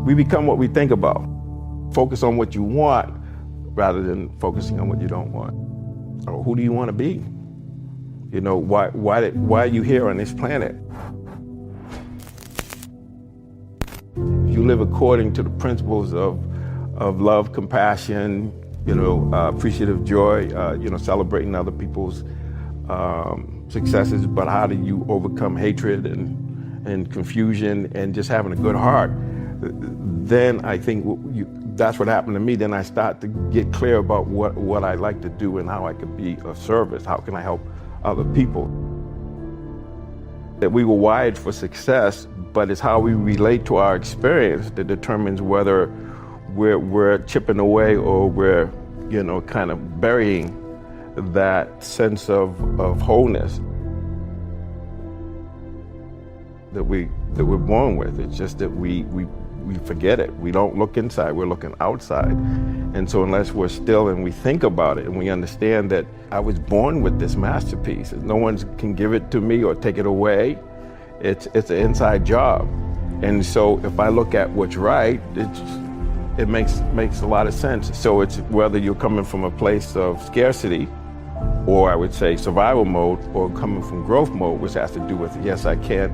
We become what we think about. Focus on what you want rather than focusing on what you don't want. Or who do you want to be? You know, why are you here on this planet? If you live according to the principles of love, compassion, you know, appreciative joy, you know, celebrating other people's successes, but how do you overcome hatred and confusion and just having a good heart, then I think that's what happened to me. Then I start to get clear about what I like to do and how I could be of service. How can I help other people? That we were wired for success, but it's how we relate to our experience that determines whether we're chipping away or we're, you know, kind of burying that sense of wholeness that we're born with. It's just that we forget it. We don't look inside, we're looking outside. And so unless we're still and we think about it and we understand that I was born with this masterpiece, no one can give it to me or take it away. It's an inside job. And so if I look at what's right, it makes a lot of sense. So it's whether you're coming from a place of scarcity, or I would say survival mode, or coming from growth mode, which has to do with yes, I can,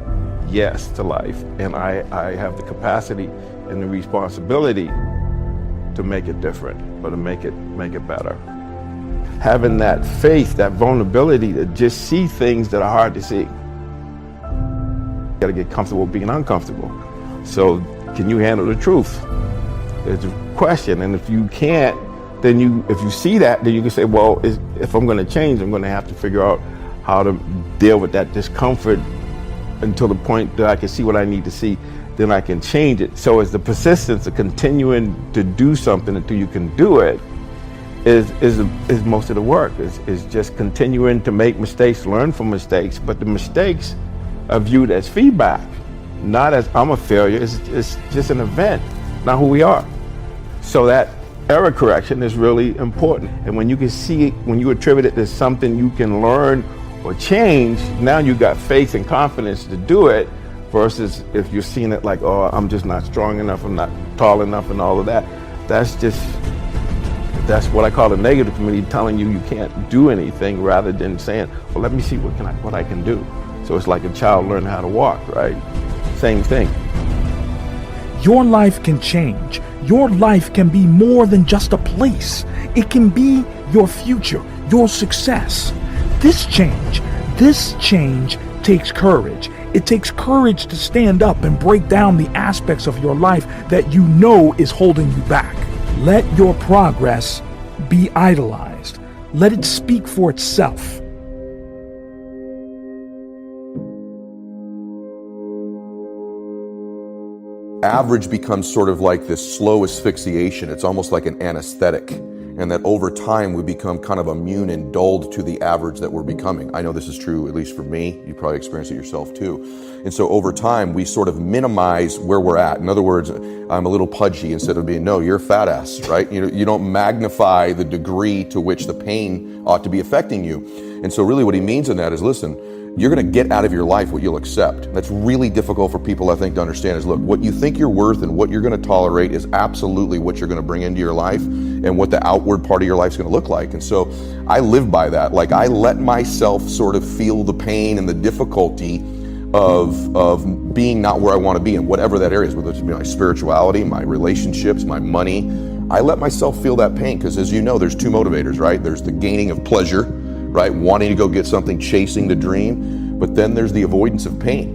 yes to life. And I have the capacity and the responsibility to make it different, or to make it better. Having that faith, that vulnerability to just see things that are hard to see. You gotta get comfortable being uncomfortable. So can you handle the truth? It's a question, and if you can't, then if you see that, then you can say, well, if I'm gonna change, I'm gonna have to figure out how to deal with that discomfort until the point that I can see what I need to see, then I can change it. So it's the persistence of continuing to do something until you can do it is most of the work, is just continuing to make mistakes, learn from mistakes, but the mistakes are viewed as feedback, not as I'm a failure. It's just an event, not who we are. So that error correction is really important. And when you can see, when you attribute it to something you can learn or change, now you got faith and confidence to do it, versus if you're seeing it like, oh, I'm just not strong enough, I'm not tall enough and all of that. That's what I call the negative committee telling you can't do anything, rather than saying, well, let me see what I can do. So it's like a child learning how to walk, right? Same thing. Your life can change. Your life can be more than just a place. It can be your future, your success. This change takes courage. It takes courage to stand up and break down the aspects of your life that you know is holding you back. Let your progress be idolized. Let it speak for itself. Average becomes sort of like this slow asphyxiation. It's almost like an anesthetic. And that over time we become kind of immune and dulled to the average that we're becoming. I know this is true, at least for me. You probably experience it yourself too. And so over time we sort of minimize where we're at. In other words, I'm a little pudgy instead of being, no, you're a fat ass, right? You don't magnify the degree to which the pain ought to be affecting you. And so really what he means in that is, listen, you're going to get out of your life what you'll accept. That's really difficult for people, I think, to understand is, look, what you think you're worth and what you're going to tolerate is absolutely what you're going to bring into your life and what the outward part of your life is going to look like. And so I live by that. Like, I let myself sort of feel the pain and the difficulty of being not where I want to be in whatever that area is, whether it's my spirituality, my relationships, my money. I let myself feel that pain because, as you know, there's two motivators, right? There's the gaining of pleasure, right? Wanting to go get something, chasing the dream. But then there's the avoidance of pain.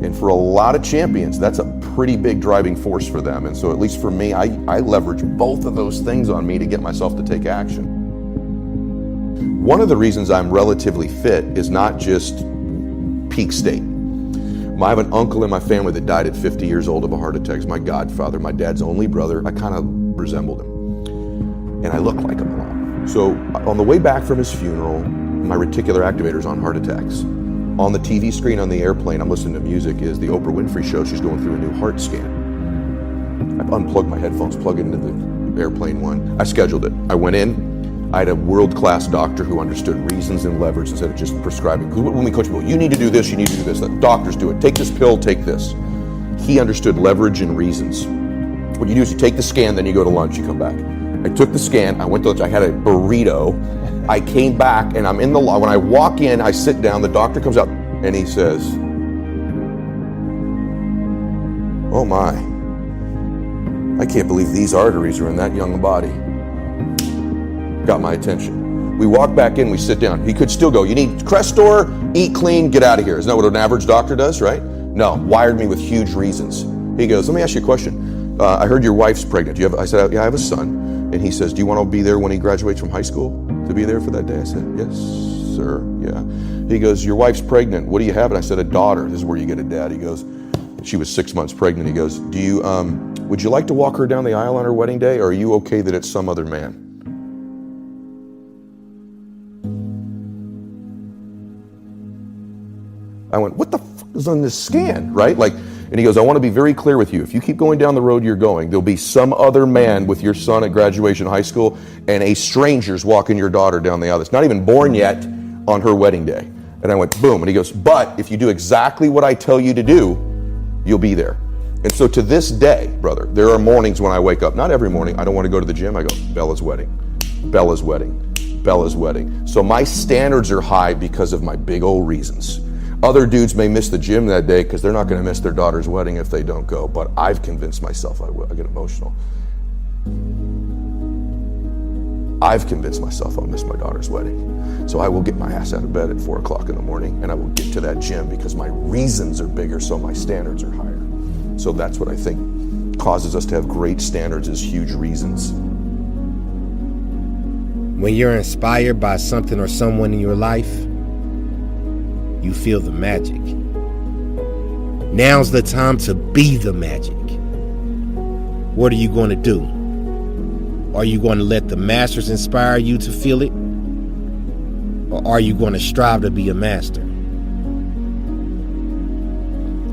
And for a lot of champions, that's a pretty big driving force for them. And so at least for me, I leverage both of those things on me to get myself to take action. One of the reasons I'm relatively fit is not just peak state. I have an uncle in my family that died at 50 years old of a heart attack. He's my godfather, my dad's only brother. I kind of resembled him. And I look like him a lot. So on the way back from his funeral, my reticular activator's on heart attacks. On the TV screen on the airplane, I'm listening to music, is the Oprah Winfrey show. She's going through a new heart scan. I've unplugged my headphones, plugged into the airplane one. I scheduled it. I went in. I had a world-class doctor who understood reasons and leverage instead of just prescribing. When we coach people, you need to do this, you need to do this. Let doctors do it. Take this pill, take this. He understood leverage and reasons. What you do is you take the scan, then you go to lunch, you come back. I took the scan, I went to lunch, I had a burrito. I came back and I'm in the when I walk in, I sit down, the doctor comes out and he says, "Oh my, I can't believe these arteries are in that young body." Got my attention. We walk back in, we sit down. He could still go, "You need Crestor, eat clean, get out of here." Isn't that what an average doctor does, right? No, wired me with huge reasons. He goes, "Let me ask you a question. I heard your wife's pregnant. I said, "Yeah, I have a son." And he says, "Do you want to be there when he graduates from high school? To be there for that day?" I said, "Yes, sir, yeah." He goes, "Your wife's pregnant. What do you have?" And I said, "A daughter." This is where you get a dad. He goes, she was 6 months pregnant. He goes, "Do you, would you like to walk her down the aisle on her wedding day, or are you okay that it's some other man?" I went, "What the fuck is on this scan?" Right? Like, and he goes, "I want to be very clear with you. If you keep going down the road you're going, there'll be some other man with your son at graduation high school, and a stranger's walking your daughter down the aisle that's not even born yet on her wedding day." And I went, boom. And he goes, "But if you do exactly what I tell you to do, you'll be there." And so to this day, brother, there are mornings when I wake up, not every morning, I don't want to go to the gym. I go, "Bella's wedding, Bella's wedding, Bella's wedding." So my standards are high because of my big old reasons. Other dudes may miss the gym that day because they're not going to miss their daughter's wedding if they don't go. But I've convinced myself I will. I get emotional. I've convinced myself I'll miss my daughter's wedding. So I will get my ass out of bed at 4 o'clock in the morning and I will get to that gym because my reasons are bigger, so my standards are higher. So that's what I think causes us to have great standards, is huge reasons. When you're inspired by something or someone in your life, you feel the magic. Now's the time to be the magic. What are you going to do? Are you going to let the masters inspire you to feel it? Or are you going to strive to be a master?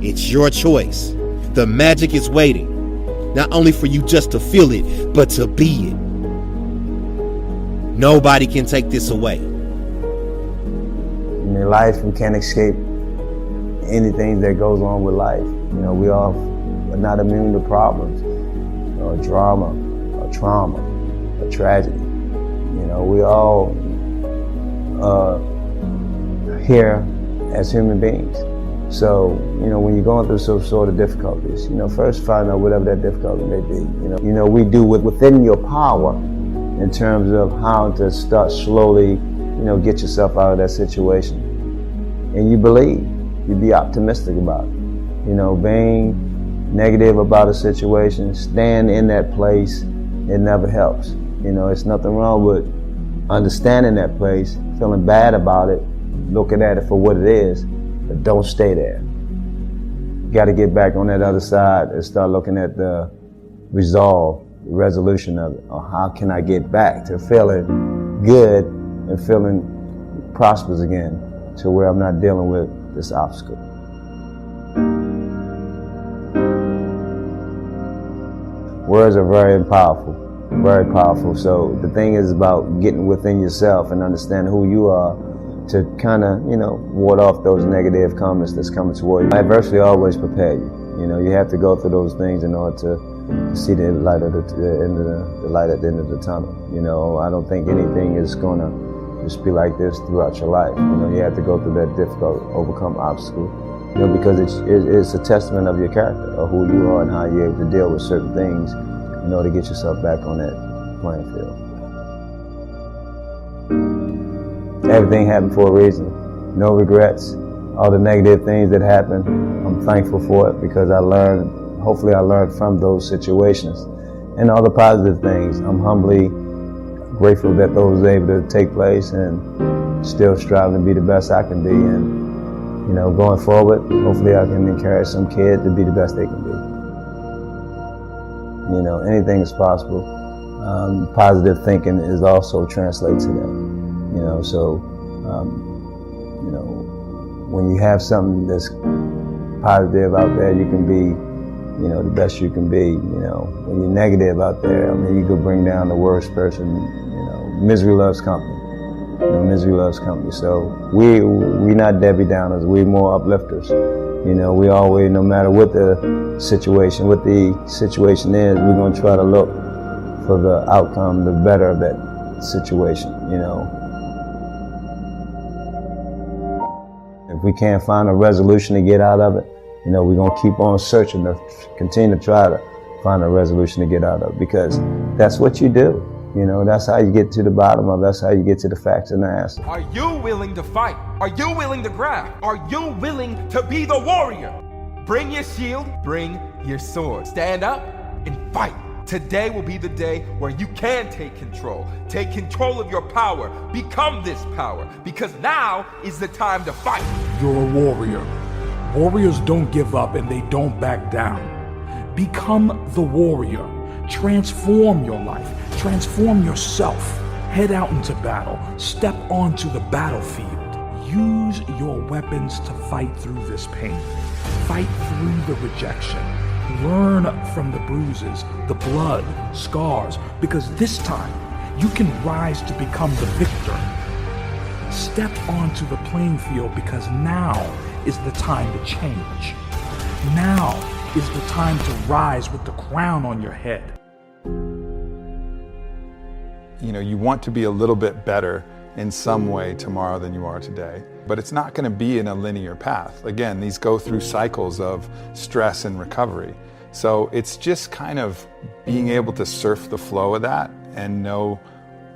It's your choice. The magic is waiting, not only for you just to feel it, but to be it. Nobody can take this away. In life, we can't escape anything that goes on with life. You know, we all are not immune to problems, or drama, or trauma, or tragedy. You know, we all are here as human beings. So, you know, when you're going through some sort of difficulties, you know, first find out whatever that difficulty may be. You know, we do within your power in terms of how to start slowly, you know, get yourself out of that situation. And you believe, you be optimistic about it. You know, being negative about a situation, stand in that place, it never helps. You know, it's nothing wrong with understanding that place, feeling bad about it, looking at it for what it is, but don't stay there. You got to get back on that other side and start looking at the resolve, the resolution of it, or how can I get back to feeling good and feeling prosperous again, to where I'm not dealing with this obstacle. Words are very powerful, very powerful. So the thing is about getting within yourself and understanding who you are to kind of, you know, ward off those negative comments that's coming toward you. Adversity always prepare you. You know, you have to go through those things in order to see the light at the light at the end of the tunnel. You know, I don't think anything is going to just be like this throughout your life. You know, you have to go through that difficult, overcome obstacle, you know, because it's a testament of your character, of who you are and how you're able to deal with certain things in order to get yourself back on that playing field. Everything happened for a reason. No regrets. All the negative things that happened, I'm thankful for it because hopefully I learned from those situations. And all the positive things, I'm humbly grateful that those were able to take place and still striving to be the best I can be. And, you know, going forward, hopefully I can encourage some kid to be the best they can be. You know, anything is possible. Positive thinking is also translated to that. You know, so, you know, when you have something that's positive out there, you can be, you know, the best you can be. You know, when you're negative out there, I mean, you could bring down the worst person. You know, misery loves company. You know, misery loves company. So we're not Debbie Downers. We're more uplifters. You know, we always, no matter what the situation is, we're going to try to look for the outcome, the better of that situation, you know. If we can't find a resolution to get out of it, you know, we're going to keep on searching to continue to try to find a resolution to get out of it, because that's what you do. You know, that's how you get to the bottom of it. That's how you get to the facts and the answer. Are you willing to fight? Are you willing to grab? Are you willing to be the warrior? Bring your shield, bring your sword. Stand up and fight. Today will be the day where you can take control. Take control of your power. Become this power, because now is the time to fight. You're a warrior. Warriors don't give up and they don't back down. Become the warrior. Transform your life. Transform yourself. Head out into battle. Step onto the battlefield. Use your weapons to fight through this pain. Fight through the rejection. Learn from the bruises, the blood, scars, because this time you can rise to become the victor. Step onto the playing field, because now is the time to change. Now is the time to rise with the crown on your head. You know, you want to be a little bit better in some way tomorrow than you are today, but it's not going to be in a linear path. Again, these go through cycles of stress and recovery. So it's just kind of being able to surf the flow of that and know,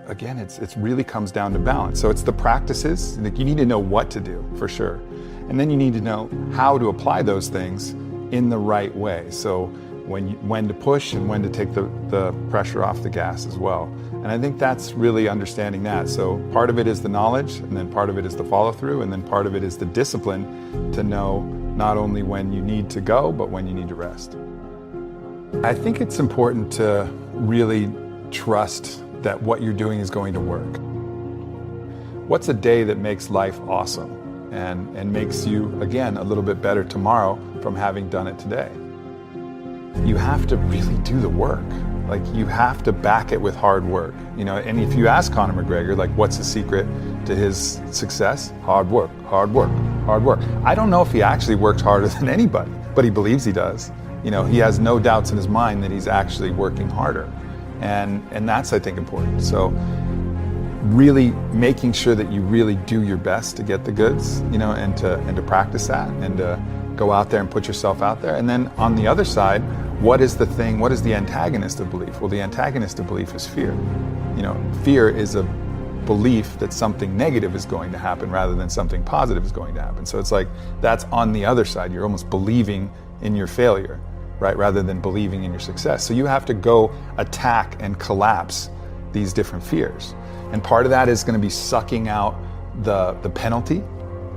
again, it really comes down to balance. So it's the practices. Like, you need to know what to do for sure. And then you need to know how to apply those things in the right way. So when to push and when to take the pressure off the gas as well. And I think that's really understanding that. So part of it is the knowledge, and then part of it is the follow through, and then part of it is the discipline to know not only when you need to go, but when you need to rest. I think it's important to really trust that what you're doing is going to work. What's a day that makes life awesome and makes you, again, a little bit better tomorrow from having done it today? You have to really do the work. Like, you have to back it with hard work, you know. And if you ask Conor McGregor, like, what's the secret to his success? Hard work, hard work, hard work. I don't know if he actually works harder than anybody, but he believes he does. You know, he has no doubts in his mind that he's actually working harder. And that's, I think, important. So really making sure that you really do your best to get the goods, you know, and to practice that, and to go out there and put yourself out there. And then on the other side, what is the antagonist of belief? Well, the antagonist of belief is fear. You know, fear is a belief that something negative is going to happen rather than something positive is going to happen. So it's like, that's on the other side. You're almost believing in your failure, right? Rather than believing in your success. So you have to go attack and collapse these different fears. And part of that is going to be sucking out the penalty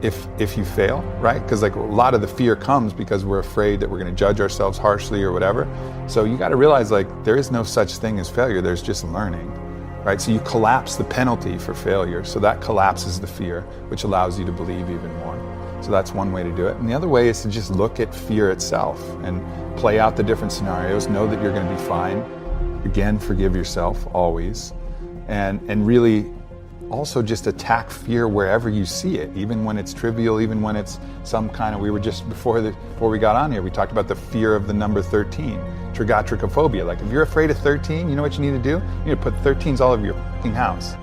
if you fail, right? Because like, a lot of the fear comes because we're afraid that we're going to judge ourselves harshly or whatever. So you got to realize, like, there is no such thing as failure. There's just learning, right? So you collapse the penalty for failure. So that collapses the fear, which allows you to believe even more. So that's one way to do it. And the other way is to just look at fear itself and play out the different scenarios, know that you're going to be fine. Again, forgive yourself always. And really also just attack fear wherever you see it, even when it's trivial, even when it's some kind of, we were just, before we got on here, we talked about the fear of the number 13, trigotricophobia. Like, if you're afraid of 13, you know what you need to do? You need to put 13s all over your fucking house.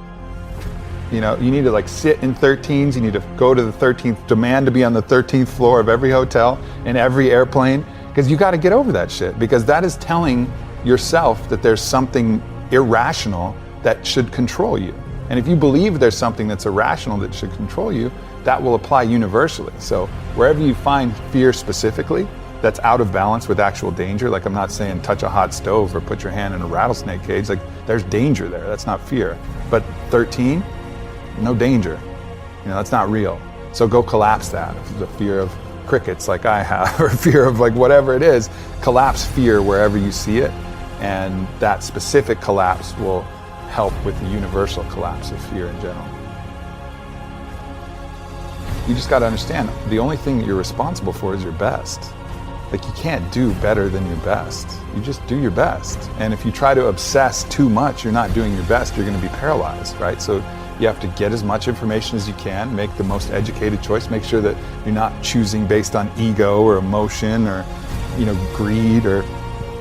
You know, you need to like sit in 13s, you need to go to the 13th, demand to be on the 13th floor of every hotel and every airplane, because you got to get over that shit, because that is telling yourself that there's something irrational that should control you. And if you believe there's something that's irrational that should control you, that will apply universally. So wherever you find fear specifically that's out of balance with actual danger, like, I'm not saying touch a hot stove or put your hand in a rattlesnake cage, like, there's danger there, that's not fear. But 13, no danger, you know, that's not real. So go collapse that. If it's a fear of crickets like I have, or fear of like whatever it is, collapse fear wherever you see it, and that specific collapse will help with the universal collapse of fear in general. You just got to understand, the only thing that you're responsible for is your best. Like, you can't do better than your best. You just do your best. And if you try to obsess too much, you're not doing your best, you're going to be paralyzed, right? So You have to get as much information as you can, make the most educated choice, make sure that you're not choosing based on ego or emotion or, greed or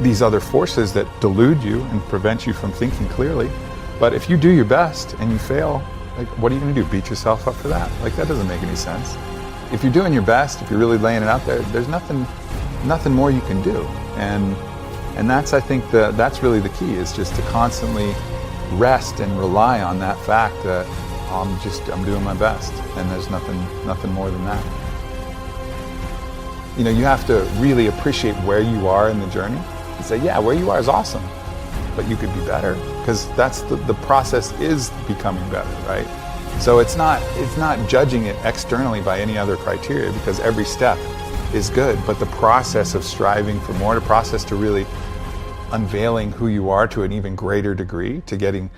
these other forces that delude you and prevent you from thinking clearly. But if you do your best and you fail, what are you going to do? Beat yourself up for that? That doesn't make any sense. If you're doing your best, if you're really laying it out there, there's nothing more you can do. And that's, I think, that's really the key, is just to constantly rest and rely on that fact that I'm doing my best, and there's nothing more than that. You have to really appreciate where you are in the journey and say, yeah, where you are is awesome, but you could be better, because that's the process is becoming better, right? So it's not judging it externally by any other criteria, because every step is good, but the process of striving for more, the process to really unveiling who you are to an even greater degree, to getting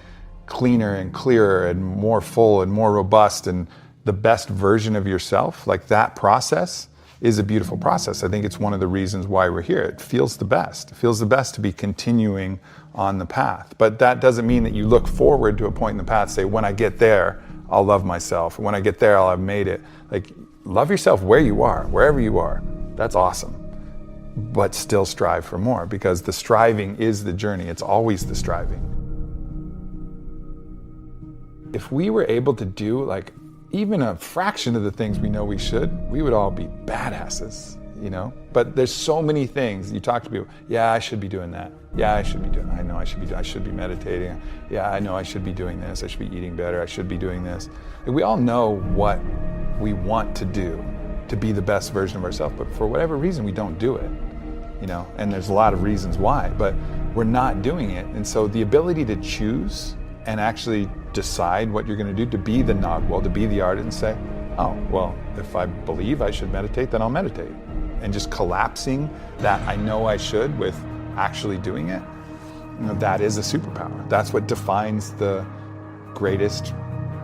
cleaner and clearer and more full and more robust and the best version of yourself, that process is a beautiful process. I think it's one of the reasons why we're here. It feels the best. It feels the best to be continuing on the path. But that doesn't mean that you look forward to a point in the path, say, when I get there, I'll love myself. When I get there, I'll have made it. Love yourself where you are, wherever you are. That's awesome. But still strive for more, because the striving is the journey. It's always the striving. If we were able to do even a fraction of the things we know we should, we would all be badasses, But there's so many things. You talk to people, yeah, I should be doing that. Yeah, I should be doing, I know I should be meditating. Yeah, I know I should be doing this. I should be eating better. I should be doing this. We all know what we want to do to be the best version of ourselves, but for whatever reason, we don't do it, and there's a lot of reasons why, but we're not doing it. And so the ability to choose and actually decide what you're going to do, to be the Nagwal, to be the artist, and say, oh, well, if I believe I should meditate, then I'll meditate. And just collapsing that I know I should with actually doing it, that is a superpower. That's what defines the greatest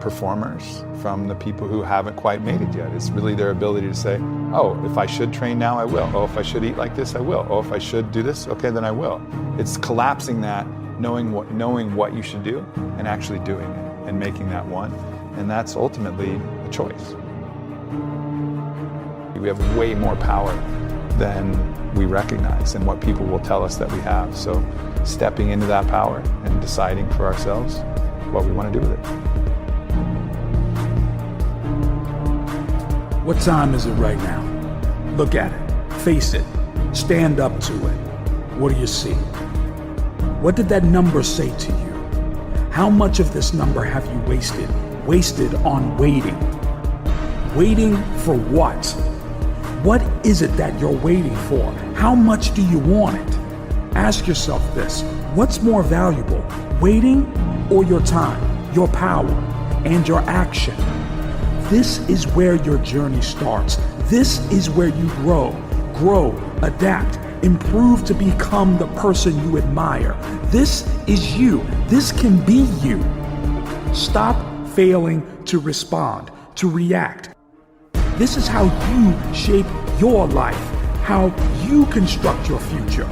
performers from the people who haven't quite made it yet. It's really their ability to say, oh, if I should train now, I will. Oh, if I should eat like this, I will. Oh, if I should do this, okay, then I will. It's collapsing that, knowing what you should do and actually doing it and making that one. And that's ultimately a choice. We have way more power than we recognize and what people will tell us that we have. So stepping into that power and deciding for ourselves what we want to do with it. What time is it right now? Look at it. Face it. Stand up to it. What do you see? What did that number say to you? How much of this number have you wasted? Wasted on waiting. Waiting for what? What is it that you're waiting for? How much do you want it? Ask yourself this. What's more valuable, waiting or your time, your power, and your action? This is where your journey starts. This is where you grow, adapt, improve to become the person you admire. This is you. This can be you. Stop failing to respond, to react. This is how you shape your life, how you construct your future.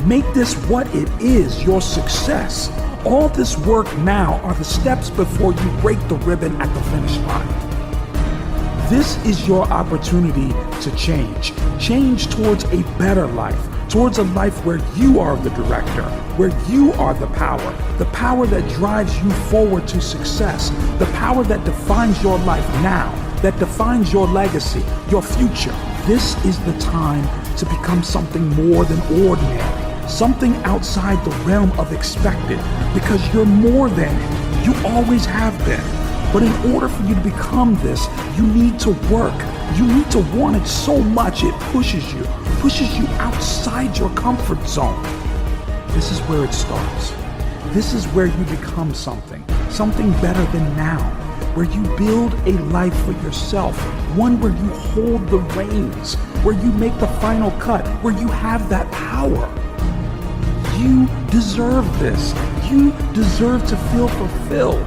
Make this what it is, your success. All this work now are the steps before you break the ribbon at the finish line. This is your opportunity to change towards a better life, towards a life where you are the director, where you are the power that drives you forward to success, the power that defines your life now, that defines your legacy, your future. This is the time to become something more than ordinary, something outside the realm of expected, because you're more than it. You always have been. But in order for you to become this, you need to work. You need to want it so much it pushes you outside your comfort zone. This is where it starts. This is where you become something better than now, where you build a life for yourself, one where you hold the reins, where you make the final cut, where you have that power. You deserve this. You deserve to feel fulfilled,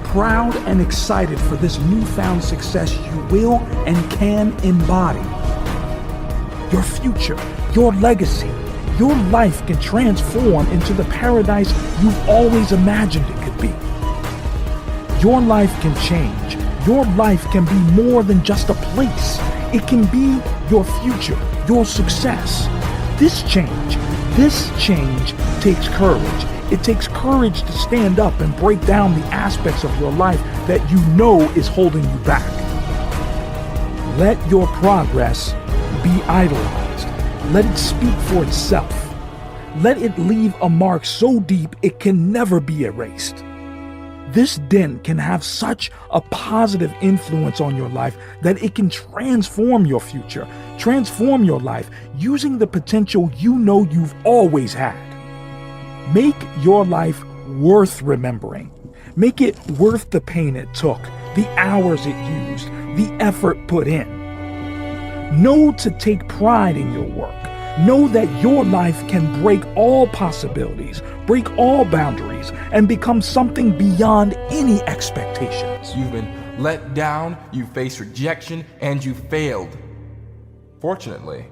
proud and excited for this newfound success you will and can embody. Your future, your legacy, your life can transform into the paradise you've always imagined it could be. Your life can change. Your life can be more than just a place. It can be your future, your success. This change takes courage. It takes courage to stand up and break down the aspects of your life that you know is holding you back. Let your progress be idolized. Let it speak for itself. Let it leave a mark so deep it can never be erased. This dent can have such a positive influence on your life that it can transform your future, transform your life, using the potential you know you've always had. Make your life worth remembering. Make it worth the pain it took, the hours it used, the effort put in. Know to take pride in your work. Know that your life can break all possibilities, break all boundaries, and become something beyond any expectations. You've been let down, you faced rejection, and you failed. Fortunately,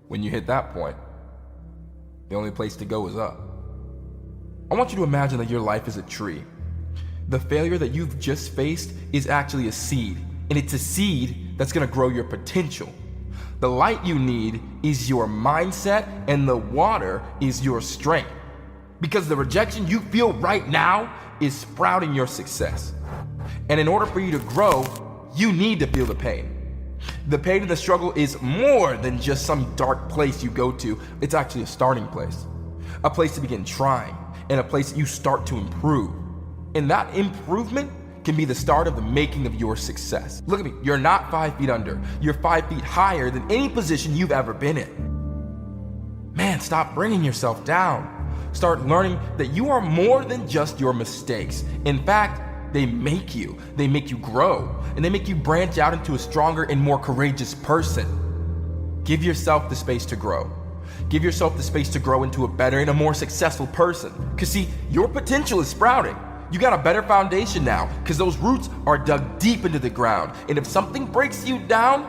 when you hit that point, the only place to go is up. I want you to imagine that your life is a tree. The failure that you've just faced is actually a seed, and it's a seed that's going to grow your potential. The light you need is your mindset, and the water is your strength. Because the rejection you feel right now is sprouting your success. And in order for you to grow, you need to feel the pain. The pain of the struggle is more than just some dark place you go to. It's actually a starting place. A place to begin trying, and a place that you start to improve. And that improvement can be the start of the making of your success. Look at me, you're not 5 feet under. You're 5 feet higher than any position you've ever been in. Man, stop bringing yourself down. Start learning that you are more than just your mistakes. In fact, they make you grow, and they make you branch out into a stronger and more courageous person. Give yourself the space to grow. Give yourself the space to grow into a better and a more successful person. Because see, your potential is sprouting. You got a better foundation now, because those roots are dug deep into the ground. And if something breaks you down,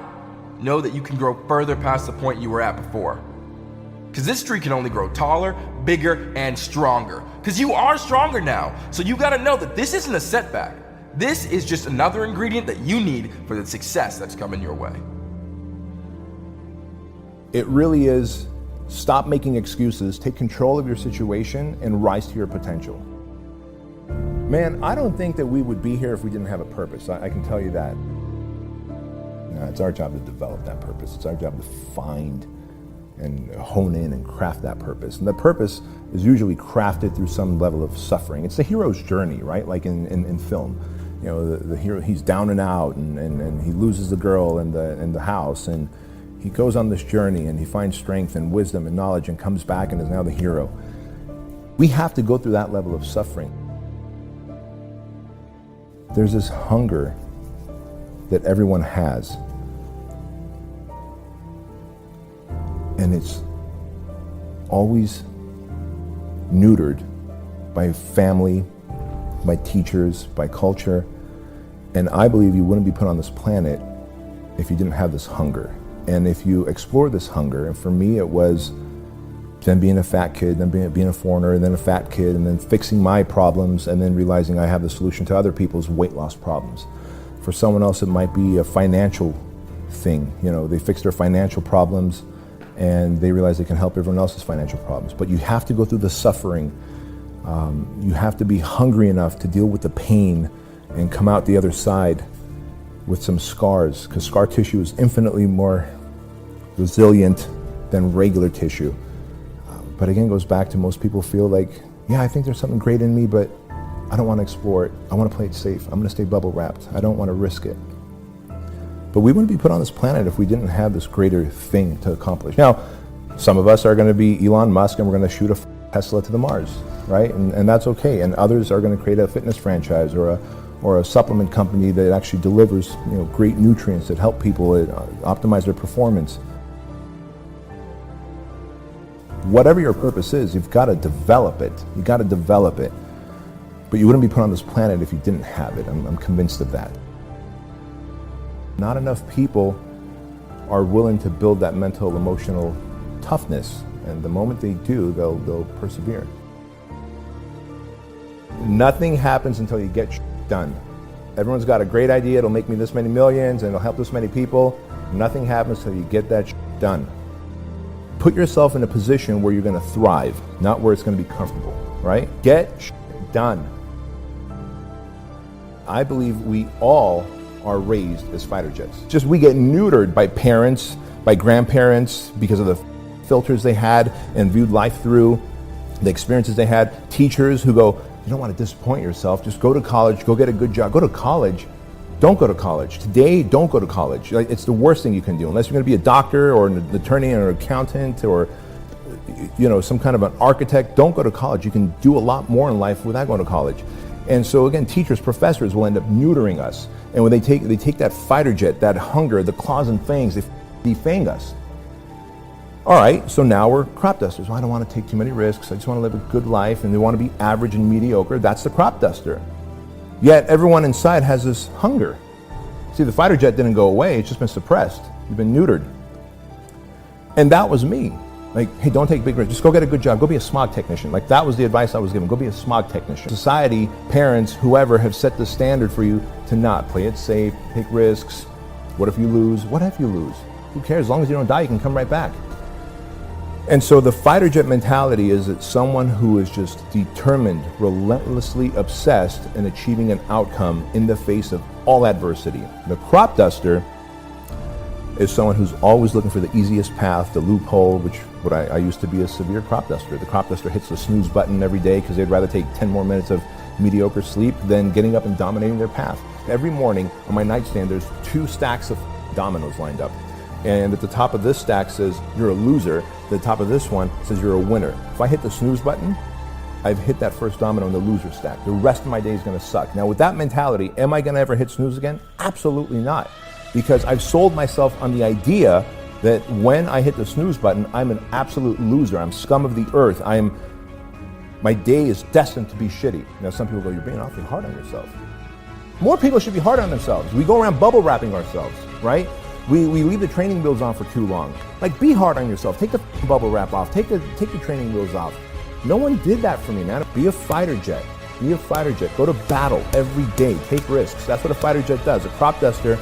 know that you can grow further past the point you were at before. Because this tree can only grow taller, bigger, and stronger. Because you are stronger now. So you got to know that this isn't a setback. This is just another ingredient that you need for the success that's coming your way. It really is stop making excuses, take control of your situation, and rise to your potential. Man, I don't think that we would be here if we didn't have a purpose. I can tell you that. No, it's our job to develop that purpose. It's our job to find and hone in and craft that purpose. And the purpose is usually crafted through some level of suffering. It's the hero's journey, right? Like in film. You know, the hero, he's down and out, and he loses the girl in the house, and he goes on this journey, and he finds strength and wisdom and knowledge and comes back and is now the hero. We have to go through that level of suffering. There's this hunger that everyone has. And it's always neutered by family, by teachers, by culture. And I believe you wouldn't be put on this planet if you didn't have this hunger. And if you explore this hunger, and for me it was then being a fat kid, then being a foreigner, and then a fat kid, and then fixing my problems, and then realizing I have the solution to other people's weight loss problems. For someone else, it might be a financial thing. You know, they fix their financial problems, and they realize they can help everyone else's financial problems. But you have to go through the suffering. You have to be hungry enough to deal with the pain and come out the other side with some scars, because scar tissue is infinitely more resilient than regular tissue. But again, it goes back to most people feel like, yeah, I think there's something great in me, but I don't want to explore it. I want to play it safe. I'm going to stay bubble wrapped. I don't want to risk it. But we wouldn't be put on this planet if we didn't have this greater thing to accomplish. Now, some of us are going to be Elon Musk and we're going to shoot a Tesla to the Mars, right? And that's okay. And others are going to create a fitness franchise or a supplement company that actually delivers, you know, great nutrients that help people optimize their performance. Whatever your purpose is, you've got to develop it. You got to develop it. But you wouldn't be put on this planet if you didn't have it. I'm convinced of that. Not enough people are willing to build that mental, emotional toughness. And the moment they do, they'll persevere. Nothing happens until you get done. Everyone's got a great idea, it'll make me this many millions and it'll help this many people. Nothing happens till you get that done. Put yourself in a position where you're going to thrive, not where it's going to be comfortable, right? Get done. I believe we all are raised as fighter jets. Just we get neutered by parents, by grandparents, because of the filters they had and viewed life through, the experiences they had. Teachers who go, you don't want to disappoint yourself, just go to college, go get a good job. Go to college. Don't go to college. Today, don't go to college. It's the worst thing you can do, unless you're going to be a doctor or an attorney or an accountant or some kind of an architect. Don't go to college. You can do a lot more in life without going to college. And so again, teachers, professors will end up neutering us. And when they take that fighter jet, that hunger, the claws and fangs, they defang us. All right, so now we're crop dusters. Well, I don't want to take too many risks. I just want to live a good life, and they want to be average and mediocre. That's the crop duster. Yet everyone inside has this hunger. See, the fighter jet didn't go away. It's just been suppressed. You've been neutered. And that was me. Like, hey, don't take big risks. Just go get a good job. Go be a smog technician. Like, that was the advice I was given. Go be a smog technician. Society, parents, whoever have set the standard for you to not play it safe, take risks. What if you lose? What if you lose? Who cares? As long as you don't die, you can come right back. And so the fighter jet mentality is that someone who is just determined, relentlessly obsessed in achieving an outcome in the face of all adversity. The crop duster is someone who's always looking for the easiest path, the loophole, what I used to be a severe crop duster. The crop duster hits the snooze button every day because they'd rather take 10 more minutes of mediocre sleep than getting up and dominating their path. Every morning on my nightstand, there's 2 stacks of dominoes lined up. And at the top of this stack says, you're a loser. The top of this one says, you're a winner. If I hit the snooze button, I've hit that first domino in the loser stack. The rest of my day is going to suck. Now, with that mentality, am I going to ever hit snooze again? Absolutely not. Because I've sold myself on the idea that when I hit the snooze button, I'm an absolute loser. I'm scum of the earth. My day is destined to be shitty. Now, some people go, you're being awfully hard on yourself. More people should be hard on themselves. We go around bubble wrapping ourselves, right? We leave the training wheels on for too long. Like, be hard on yourself. Take the bubble wrap off. Take the training wheels off. No one did that for me, man. Be a fighter jet. Be a fighter jet. Go to battle every day. Take risks. That's what a fighter jet does. A crop duster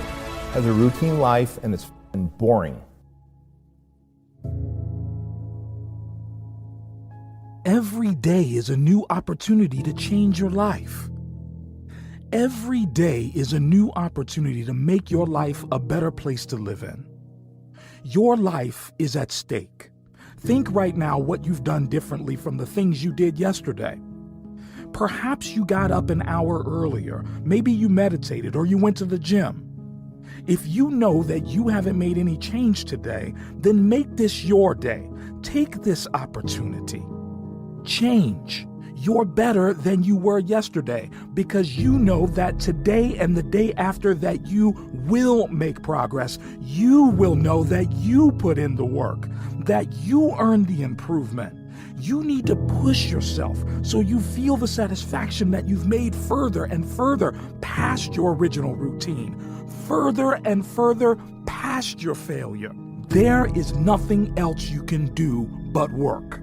has a routine life, and it's boring. Every day is a new opportunity to change your life. Every day is a new opportunity to make your life a better place to live in. Your life is at stake. Think right now what you've done differently from the things you did yesterday. Perhaps you got up an hour earlier. Maybe you meditated or you went to the gym. If you know that you haven't made any change today, then make this your day. Take this opportunity. Change. You're better than you were yesterday because you know that today and the day after that you will make progress. You will know that you put in the work, that you earned the improvement. You need to push yourself so you feel the satisfaction that you've made further and further past your original routine, further and further past your failure. There is nothing else you can do but work.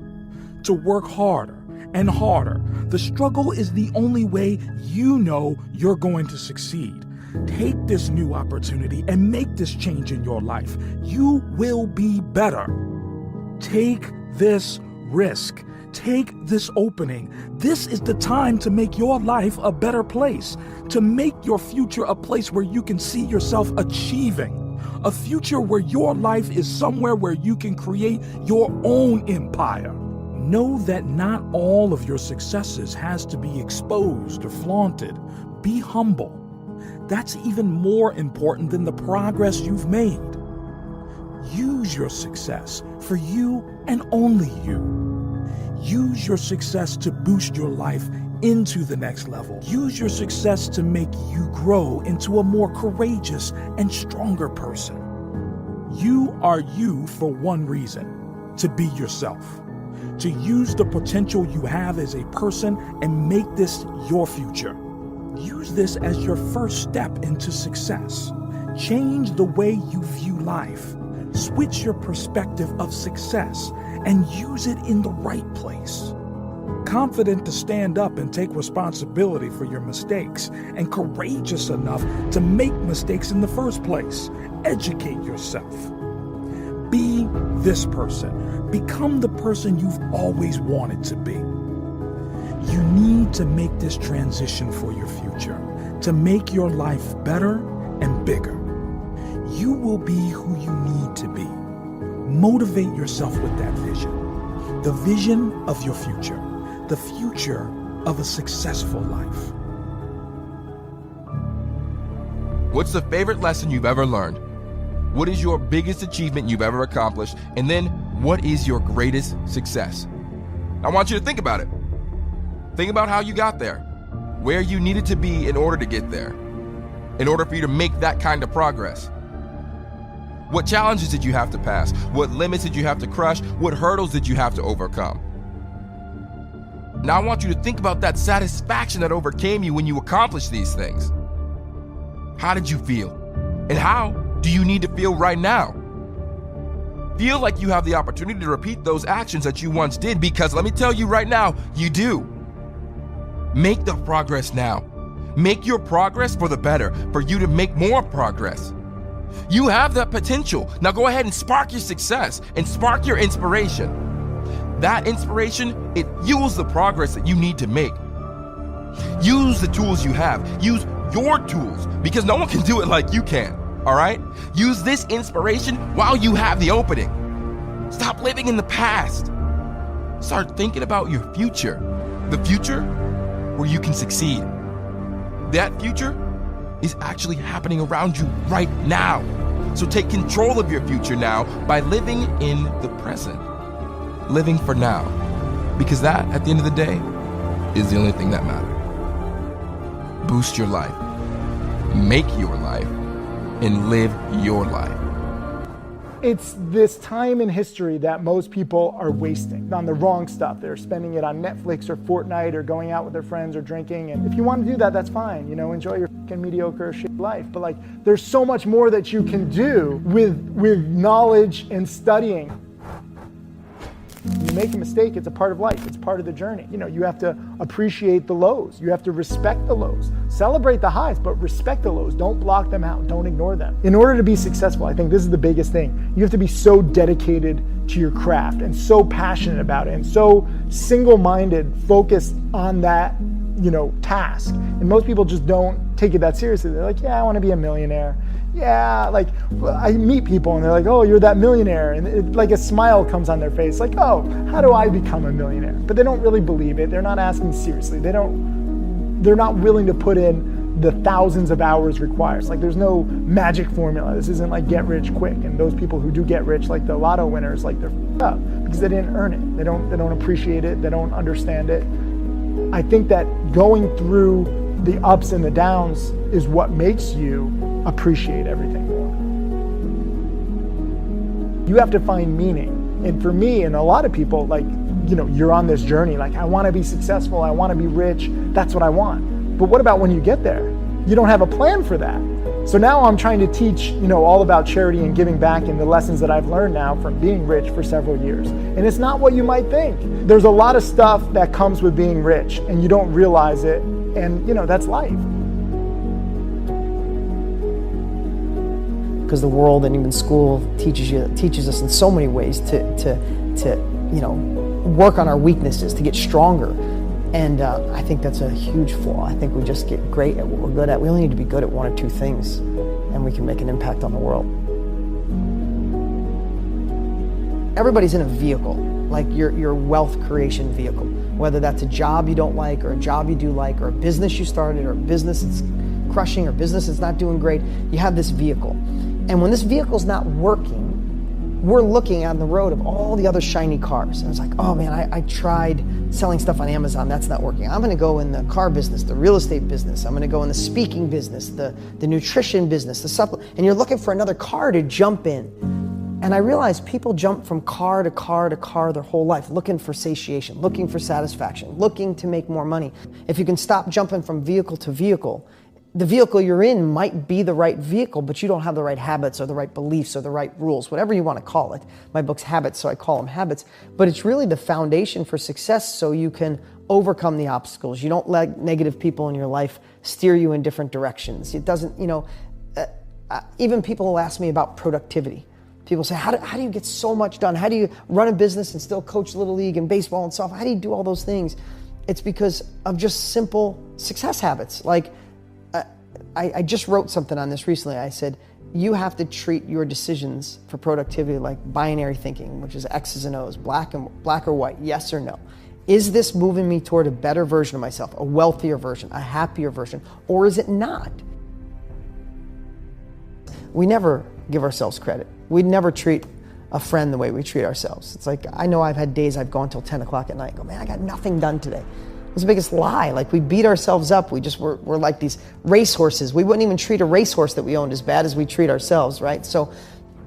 To work harder and harder. The struggle is the only way you know you're going to succeed. Take this new opportunity and make this change in your life. You will be better. Take this risk. Take this opening. This is the time to make your life a better place, to make your future a place where you can see yourself achieving, a future where your life is somewhere where you can create your own empire. Know that not all of your successes has to be exposed or flaunted. Be humble. That's even more important than the progress you've made. Use your success for you and only you. Use your success to boost your life into the next level. Use your success to make you grow into a more courageous and stronger person. You are you for one reason: to be yourself. To use the potential you have as a person and make this your future. Use this as your first step into success. Change the way you view life. Switch your perspective of success and use it in the right place. confident to stand up and take responsibility for your mistakes, and courageous enough to make mistakes in the first place. Educate yourself. Be this person. Become the person you've always wanted to be. You need to make this transition for your future, to make your life better and bigger. You will be who you need to be. Motivate yourself with that vision. The vision of your future. The future of a successful life. What's the favorite lesson you've ever learned? What is your biggest achievement you've ever accomplished? And then, what is your greatest success? I want you to think about it. Think about how you got there, where you needed to be in order to get there, in order for you to make that kind of progress. What challenges did you have to pass? What limits did you have to crush? What hurdles did you have to overcome? Now I want you to think about that satisfaction that overcame you when you accomplished these things. How did you feel? And how do you need to feel right now? Feel like you have the opportunity to repeat those actions that you once did, because let me tell you right now, you do. Make the progress now. Make your progress for the better, for you to make more progress. You have that potential. Now go ahead and spark your success and spark your inspiration. That inspiration, it fuels the progress that you need to make. Use the tools you have. Use your tools, because no one can do it like you can, all right? Use this inspiration while you have the opening. Stop living in the past. Start thinking about your future. The future where you can succeed. That future is actually happening around you right now. So take control of your future now by living in the present. Living for now. Because that, at the end of the day, is the only thing that matters. Boost your life. Make your life. And live your life. It's this time in history that most people are wasting on the wrong stuff. They're spending it on Netflix or Fortnite or going out with their friends or drinking. And if you want to do that, that's fine. You know, enjoy your fucking mediocre shit life. But like, there's so much more that you can do with knowledge and studying. You make a mistake, it's a part of life. It's part of the journey. You know, you have to appreciate the lows. You have to respect the lows. Celebrate the highs, but respect the lows. Don't block them out. Don't ignore them. In order to be successful, I think this is the biggest thing. You have to be so dedicated to your craft and so passionate about it and so single-minded, focused on that, you know, task. And most people just don't take it that seriously. They're like, yeah, I want to be a millionaire. Yeah, like I meet people and they're like, oh, you're that millionaire. And like a smile comes on their face, like, oh, how do I become a millionaire? But they don't really believe it. They're not asking seriously. They're not willing to put in the thousands of hours required. Like there's no magic formula. This isn't like get rich quick. And those people who do get rich, like the lotto winners, like they're f***ed up because they didn't earn it. They don't appreciate it. They don't understand it. I think that going through the ups and the downs is what makes you appreciate everything more. You have to find meaning. And for me and a lot of people, like, you know, you're on this journey, like, I want to be successful, I want to be rich, that's what I want. But what about when you get there? You don't have a plan for that. So now I'm trying to teach, you know, all about charity and giving back and the lessons that I've learned now from being rich for several years. And it's not what you might think. There's a lot of stuff that comes with being rich and you don't realize it. And, you know, that's life. Because the world and even school teaches us in so many ways to you know, work on our weaknesses, to get stronger. And I think that's a huge flaw. I think we just get great at what we're good at. We only need to be good at one or two things, and we can make an impact on the world. Everybody's in a vehicle, like your wealth creation vehicle. Whether that's a job you don't like, or a job you do like, or a business you started, or a business that's crushing, or business that's not doing great, you have this vehicle. And when this vehicle's not working, we're looking on the road of all the other shiny cars. And it's like, oh man, I tried selling stuff on Amazon, that's not working. I'm gonna go in the car business, the real estate business. I'm gonna go in the speaking business, the nutrition business, the supplement. And you're looking for another car to jump in. And I realized people jump from car to car to car their whole life, looking for satiation, looking for satisfaction, looking to make more money. If you can stop jumping from vehicle to vehicle the vehicle you're in might be the right vehicle, but you don't have the right habits or the right beliefs or the right rules, whatever you want to call it. My book's Habits, so I call them habits. But it's really the foundation for success so you can overcome the obstacles. You don't let negative people in your life steer you in different directions. It doesn't, even people will ask me about productivity. People say, how do you get so much done? How do you run a business and still coach Little League and baseball and softball? How do you do all those things? It's because of just simple success habits. Like, I just wrote something on this recently. I said, you have to treat your decisions for productivity like binary thinking, which is X's and O's, black or white, yes or no. Is this moving me toward a better version of myself, a wealthier version, a happier version, or is it not? We never give ourselves credit. We never treat a friend the way we treat ourselves. It's like, I know I've had days I've gone till 10 o'clock at night and go, man, I got nothing done today. It was the biggest lie. Like, we beat ourselves up. We're like these racehorses. We wouldn't even treat a racehorse that we owned as bad as we treat ourselves, right? So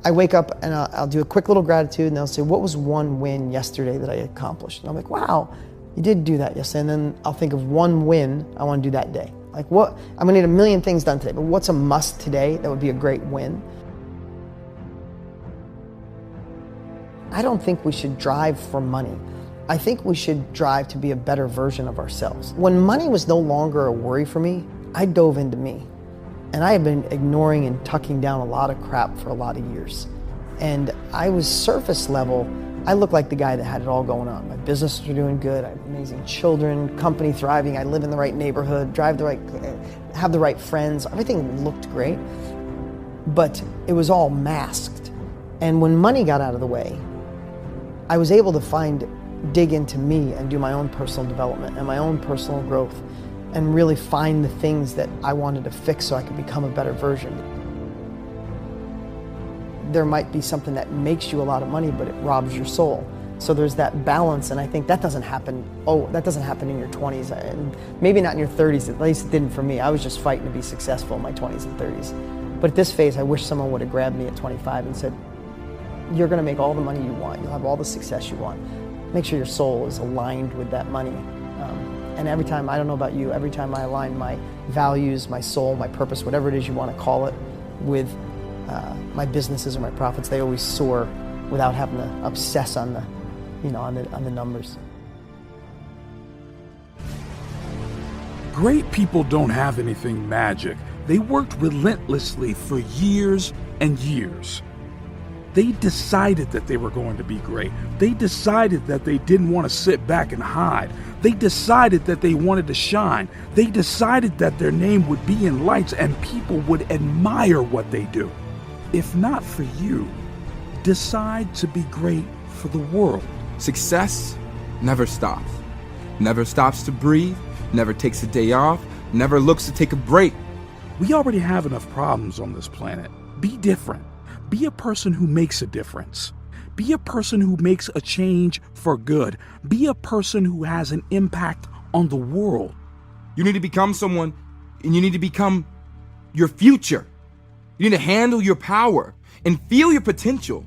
I wake up and I'll do a quick little gratitude, and they'll say, what was one win yesterday that I accomplished? And I'm like, wow, you did do that yesterday. And then I'll think of one win I want to do that day. Like, what? I'm gonna need a million things done today, but what's a must today that would be a great win? I don't think we should drive for money. I think we should drive to be a better version of ourselves. When money was no longer a worry for me, I dove into me. And I have been ignoring and tucking down a lot of crap for a lot of years. And I was surface level. I looked like the guy that had it all going on. My businesses were doing good. I have amazing children, company thriving. I live in the right neighborhood, have the right friends. Everything looked great, but it was all masked. And when money got out of the way, I was able to dig into me and do my own personal development and my own personal growth and really find the things that I wanted to fix so I could become a better version. There might be something that makes you a lot of money, but it robs your soul. So there's that balance, and I think that doesn't happen. That doesn't happen in your 20s, and maybe not in your 30s. At least it didn't for me. I was just fighting to be successful in my 20s and 30s. But at this phase, I wish someone would have grabbed me at 25 and said, you're gonna make all the money you want. You'll have all the success you want. Make sure your soul is aligned with that money. And every time, I don't know about you, every time I align my values, my soul, my purpose, whatever it is you want to call it, with my businesses or my profits, they always soar without having to obsess on the numbers. Great people don't have anything magic. They worked relentlessly for years and years. They decided that they were going to be great. They decided that they didn't want to sit back and hide. They decided that they wanted to shine. They decided that their name would be in lights and people would admire what they do. If not for you, decide to be great for the world. Success never stops. Never stops to breathe, never takes a day off, never looks to take a break. We already have enough problems on this planet. Be different. Be a person who makes a difference. Be a person who makes a change for good. Be a person who has an impact on the world. You need to become someone, and you need to become your future. You need to handle your power and feel your potential.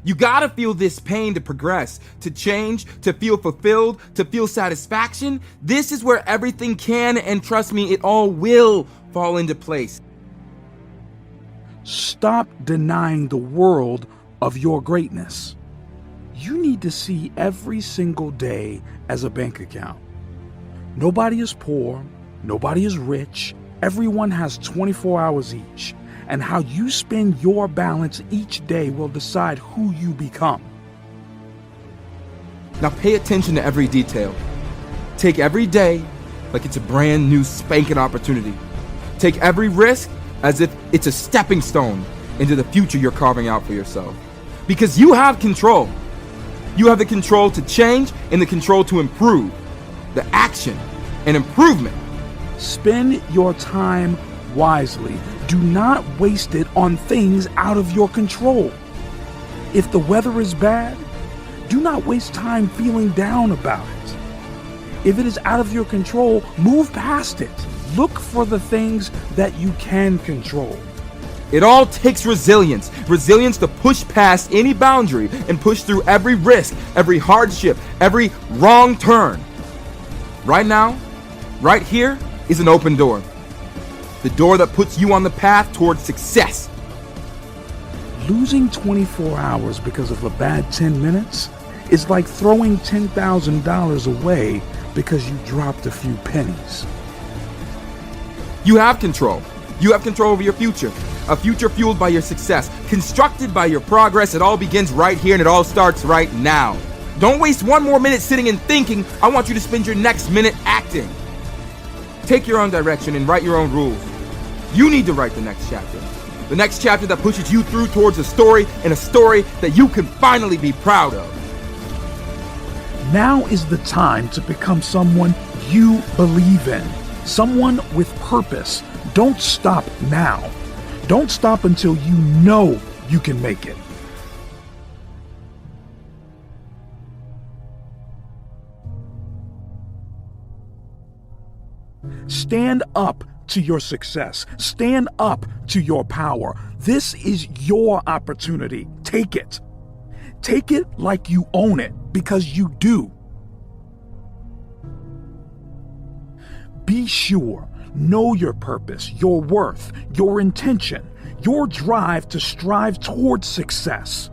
You gotta feel this pain to progress, to change, to feel fulfilled, to feel satisfaction. This is where everything can, and trust me, it all will fall into place. Stop denying the world of your greatness. You need to see every single day as a bank account. Nobody is poor, nobody is rich, everyone has 24 hours each, and how you spend your balance each day will decide who you become. Now pay attention to every detail. Take every day like it's a brand new spanking opportunity. Take every risk as if it's a stepping stone into the future you're carving out for yourself. Because you have control. You have the control to change and the control to improve. The action and improvement. Spend your time wisely. Do not waste it on things out of your control. If the weather is bad, do not waste time feeling down about it. If it is out of your control, move past it. Look for the things that you can control. It all takes resilience. Resilience to push past any boundary and push through every risk, every hardship, every wrong turn. Right now, right here is an open door. The door that puts you on the path towards success. Losing 24 hours because of a bad 10 minutes is like throwing $10,000 away because you dropped a few pennies. You have control. You have control over your future. A future fueled by your success, constructed by your progress. It all begins right here and it all starts right now. Don't waste one more minute sitting and thinking. I want you to spend your next minute acting. Take your own direction and write your own rules. You need to write the next chapter. The next chapter that pushes you through towards a story, and a story that you can finally be proud of. Now is the time to become someone you believe in. Someone with purpose. Don't stop now. Don't stop until you know you can make it. Stand up to your success. Stand up to your power. This is your opportunity. Take it. Take it like you own it, because you do. Be sure. Know your purpose, your worth, your intention, your drive to strive towards success.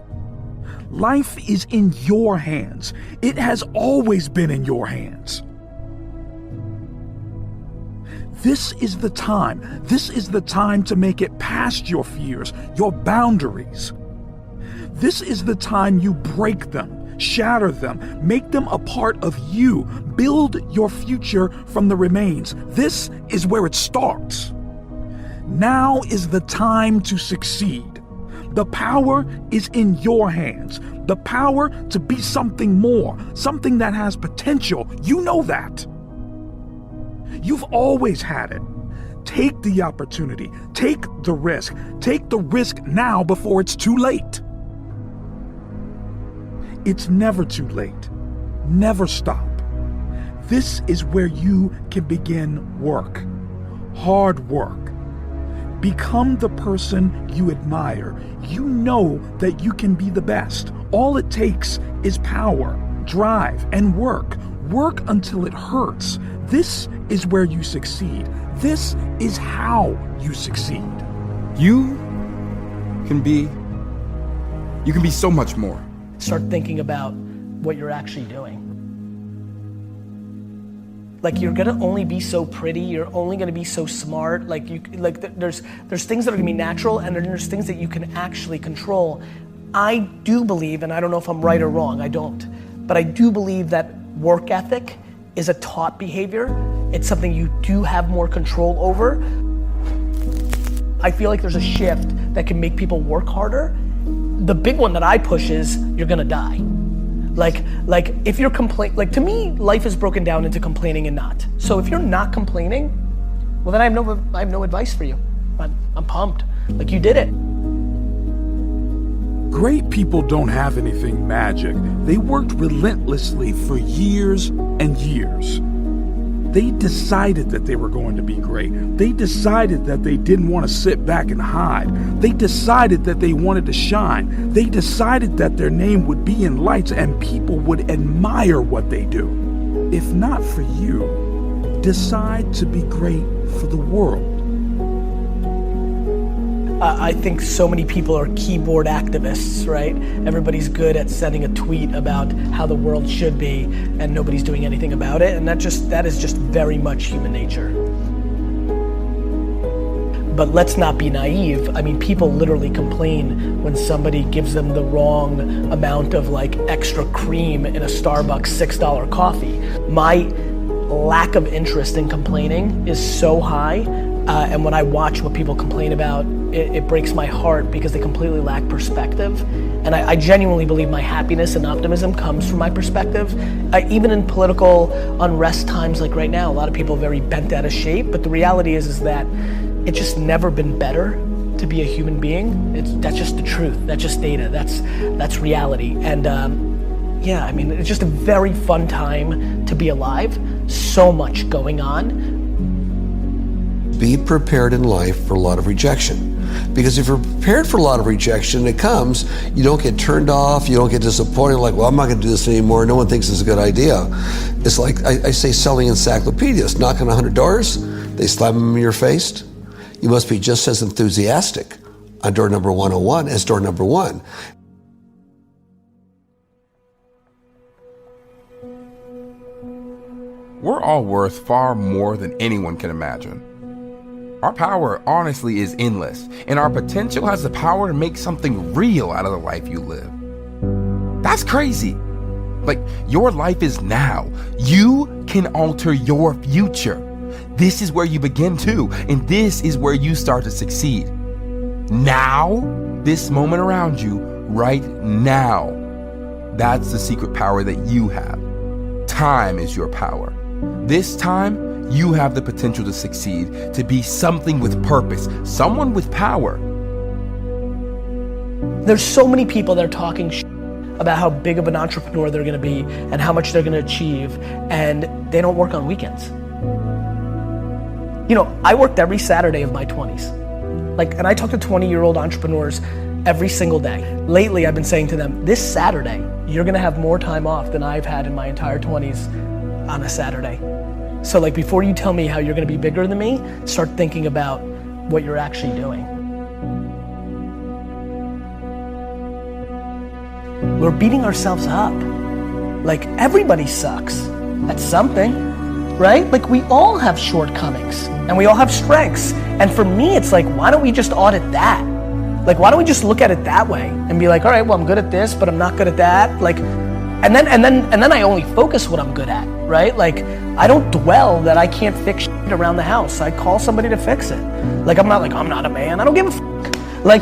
Life is in your hands. It has always been in your hands. This is the time. This is the time to make it past your fears, your boundaries. This is the time you break them, shatter them, make them a part of you, build your future from the remains. This is where it starts. Now is the time to succeed. The power is in your hands. The power to be something more, something that has potential. You know that. You've always had it. Take the opportunity. Take the risk. Take the risk now before it's too late. It's never too late. Never stop. This is where you can begin work. Hard work. Become the person you admire. You know that you can be the best. All it takes is power, drive, and work. Work until it hurts. This is where you succeed. This is how you succeed. You can be so much more. Start thinking about what you're actually doing. Like, you're gonna only be so pretty, you're only gonna be so smart, there's things that are gonna be natural, and then there's things that you can actually control. I do believe, and I don't know if I'm right or wrong, I don't, but I do believe that work ethic is a taught behavior. It's something you do have more control over. I feel like there's a shift that can make people work harder. The big one that I push is you're gonna die. Like if you're to me, life is broken down into complaining and not. So if you're not complaining, well then I have no advice for you. I'm pumped. Like, you did it. Great people don't have anything magic. They worked relentlessly for years and years. They decided that they were going to be great. They decided that they didn't want to sit back and hide. They decided that they wanted to shine. They decided that their name would be in lights and people would admire what they do. If not for you, decide to be great for the world. I think so many people are keyboard activists, right? Everybody's good at sending a tweet about how the world should be, and nobody's doing anything about it, and that is just very much human nature. But let's not be naive. I mean, people literally complain when somebody gives them the wrong amount of extra cream in a Starbucks $6 coffee. My lack of interest in complaining is so high, and when I watch what people complain about, it breaks my heart because they completely lack perspective. And I genuinely believe my happiness and optimism comes from my perspective. Even in political unrest times like right now, a lot of people are very bent out of shape, but the reality is that it's just never been better to be a human being. That's just the truth. That's just data. That's reality. And yeah, I mean, it's just a very fun time to be alive. So much going on. Be prepared in life for a lot of rejection. Because if you're prepared for a lot of rejection, it comes, you don't get turned off, you don't get disappointed, like, well, I'm not gonna do this anymore, no one thinks it's a good idea. It's like, I say selling encyclopedias, knock on 100 doors, they slam them in your face. You must be just as enthusiastic on door number 101 as door number 1. We're all worth far more than anyone can imagine. Our power honestly is endless, and our potential has the power to make something real out of the life you live. That's crazy. Like, your life is now. You can alter your future. This is where you begin too, and this is where you start to succeed. Now, this moment around you, right now. That's the secret power that you have. Time is your power. This time, you have the potential to succeed, to be something with purpose, someone with power. There's so many people that are talking about how big of an entrepreneur they're gonna be and how much they're gonna achieve, and they don't work on weekends. You know, I worked every Saturday of my 20s. And I talk to 20-year-old entrepreneurs every single day. Lately, I've been saying to them, this Saturday, you're gonna have more time off than I've had in my entire 20s on a Saturday. So before you tell me how you're gonna be bigger than me, start thinking about what you're actually doing. We're beating ourselves up. Everybody sucks at something, right? We all have shortcomings and we all have strengths. And for me, it's why don't we just audit that? Why don't we just look at it that way and be all right, well, I'm good at this, but I'm not good at that. And then I only focus what I'm good at, right? I don't dwell that I can't fix shit around the house. I call somebody to fix it. I'm not I'm not a man. I don't give a fuck. I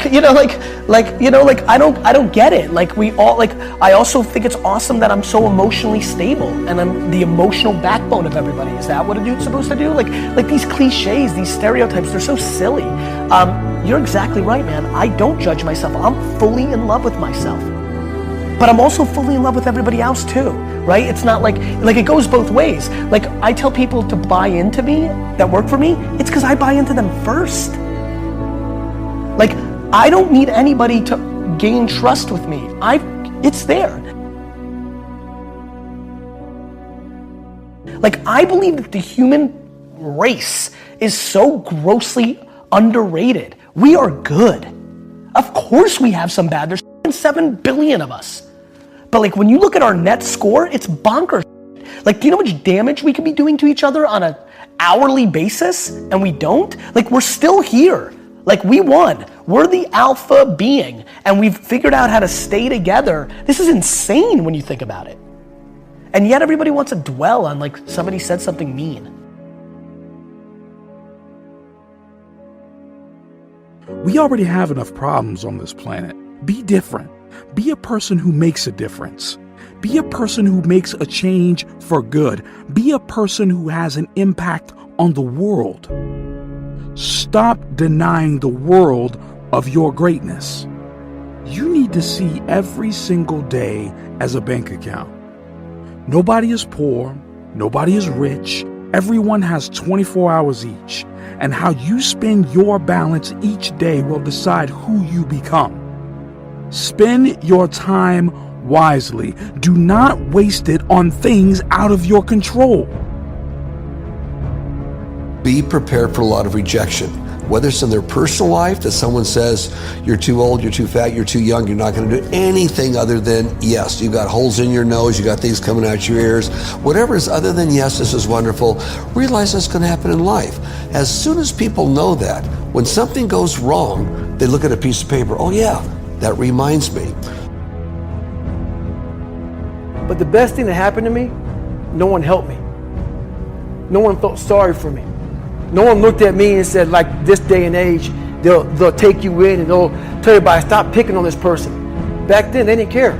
don't get it. We all, I also think it's awesome that I'm so emotionally stable and I'm the emotional backbone of everybody. Is that what a dude's supposed to do? These cliches, these stereotypes, they're so silly. You're exactly right, man. I don't judge myself. I'm fully in love with myself. But I'm also fully in love with everybody else too, right? It's not it goes both ways. I tell people to buy into me, that work for me, it's because I buy into them first. I don't need anybody to gain trust with me. It's there. I believe that the human race is so grossly underrated. We are good. Of course we have some bad. There's 7 billion of us. But when you look at our net score, it's bonkers. Do you know how much damage we could be doing to each other on an hourly basis? And we don't? We're still here. We won. We're the alpha being, and we've figured out how to stay together. This is insane when you think about it. And yet everybody wants to dwell on somebody said something mean. We already have enough problems on this planet. Be different. Be a person who makes a difference. Be a person who makes a change for good. Be a person who has an impact on the world. Stop denying the world of your greatness. You need to see every single day as a bank account. Nobody is poor. Nobody is rich. Everyone has 24 hours each. And how you spend your balance each day will decide who you become. Spend your time wisely. Do not waste it on things out of your control. Be prepared for a lot of rejection, whether it's in their personal life that someone says, you're too old, you're too fat, you're too young, you're not going to do anything other than yes. You've got holes in your nose, you got things coming out your ears. Whatever is other than yes, this is wonderful, realize that's going to happen in life. As soon as people know that, when something goes wrong, they look at a piece of paper, oh yeah, that reminds me. But the best thing that happened to me, no one helped me. No one felt sorry for me. No one looked at me and said, this day and age, they'll take you in and they'll tell everybody, stop picking on this person. Back then, they didn't care.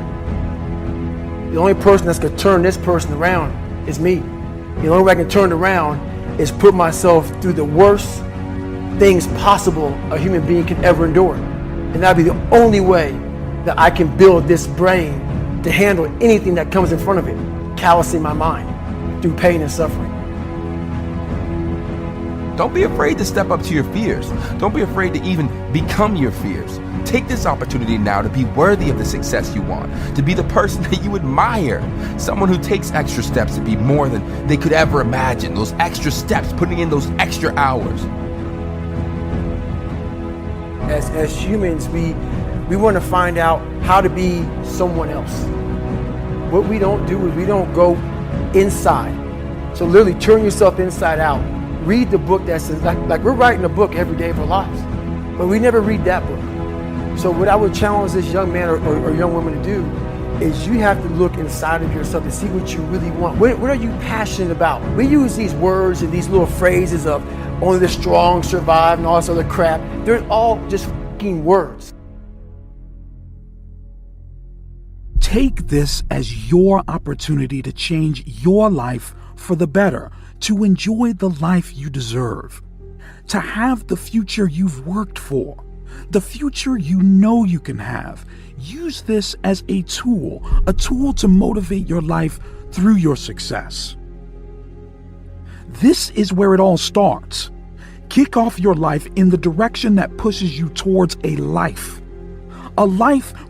The only person that's gonna turn this person around is me. The only way I can turn it around is put myself through the worst things possible a human being can ever endure. And that'd be the only way that I can build this brain to handle anything that comes in front of it, callousing my mind through pain and suffering. Don't be afraid to step up to your fears. Don't be afraid to even become your fears. Take this opportunity now to be worthy of the success you want, to be the person that you admire, someone who takes extra steps to be more than they could ever imagine, those extra steps, putting in those extra hours. as humans, we want to find out how to be someone else. What we don't do is we don't go inside. So literally turn yourself inside out. Read the book that says, like we're writing a book every day of our lives, but we never read that book. So what I would challenge this young man or young woman to do is you have to look inside of yourself to see what you really want. What are you passionate about? We use these words and these little phrases of only the strong survive and all this other crap. They're all just fucking words. Take this as your opportunity to change your life for the better, to enjoy the life you deserve, to have the future you've worked for, the future you know you can have. Use this as a tool to motivate your life through your success. This is where it all starts. Kick off your life in the direction that pushes you towards a life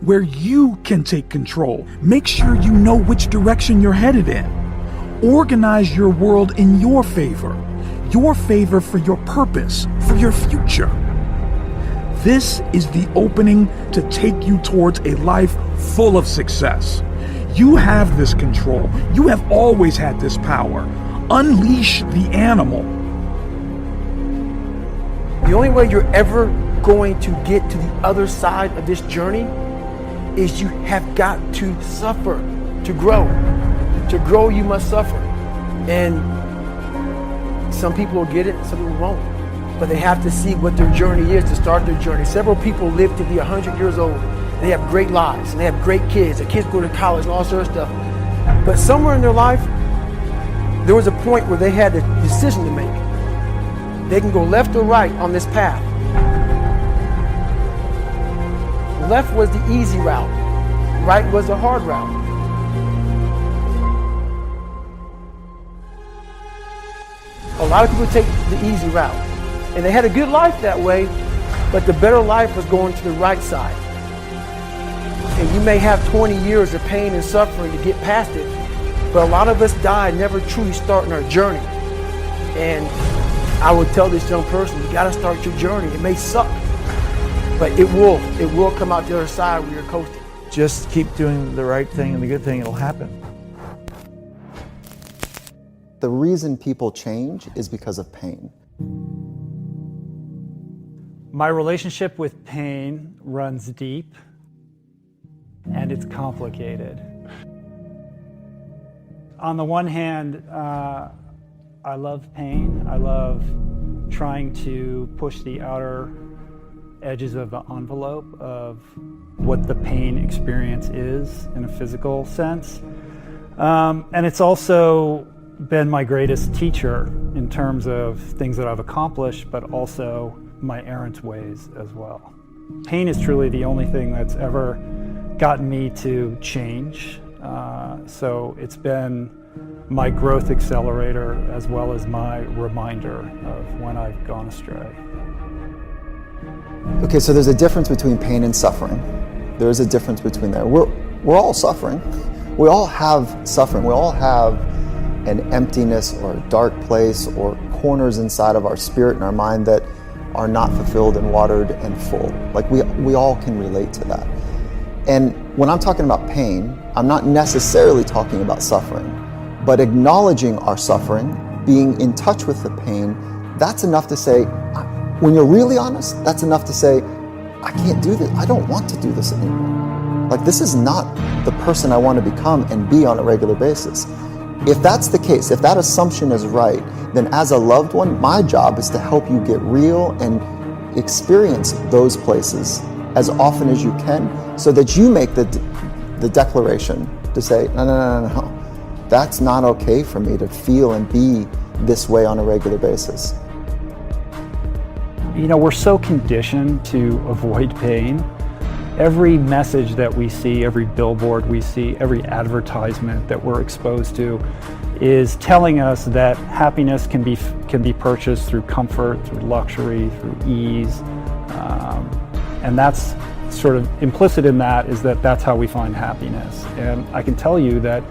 where you can take control. Make sure you know which direction you're headed in. Organize your world in your favor for your purpose, for your future. This is the opening to take you towards a life full of success. You have this control. You have always had this power. Unleash the animal. The only way you're ever going to get to the other side of this journey is you have got to suffer to grow. To grow, you must suffer. And some people will get it, some people won't. But they have to see what their journey is to start their journey. Several people live to be 100 years old. They have great lives, and they have great kids. Their kids go to college and all sorts of stuff. But somewhere in their life, there was a point where they had a decision to make. They can go left or right on this path. Left was the easy route. Right was the hard route. A lot of people take the easy route. And they had a good life that way, but the better life was going to the right side. And you may have 20 years of pain and suffering to get past it, but a lot of us die never truly starting our journey. And I would tell this young person, you gotta start your journey. It may suck, but it will come out the other side where you're coasting. Just keep doing the right thing and the good thing, it'll happen. The reason people change is because of pain. My relationship with pain runs deep, and it's complicated. On the one hand, I love pain. I love trying to push the outer edges of the envelope of what the pain experience is in a physical sense. And it's also been my greatest teacher in terms of things that I've accomplished, but also my errant ways as well. Pain is truly the only thing that's ever gotten me to change. So it's been my growth accelerator as well as my reminder of when I've gone astray. Okay, so there's a difference between pain and suffering. There is a difference between there. We're all suffering. We all have suffering. We all have an emptiness or a dark place or corners inside of our spirit and our mind that are not fulfilled and watered and full. Like we all can relate to that. And when I'm talking about pain, I'm not necessarily talking about suffering, but acknowledging our suffering, being in touch with the pain, that's enough to say, when you're really honest, that's enough to say, I can't do this. I don't want to do this anymore. Like, this is not the person I want to become and be on a regular basis. If that's the case, if that assumption is right, then as a loved one, my job is to help you get real and experience those places as often as you can so that you make the declaration to say, no. That's not okay for me to feel and be this way on a regular basis. You know, we're so conditioned to avoid pain. Every message that we see, every billboard we see, every advertisement that we're exposed to is telling us that happiness can be purchased through comfort, through luxury, through ease. And that's sort of implicit in that is that that's how we find happiness. And I can tell you that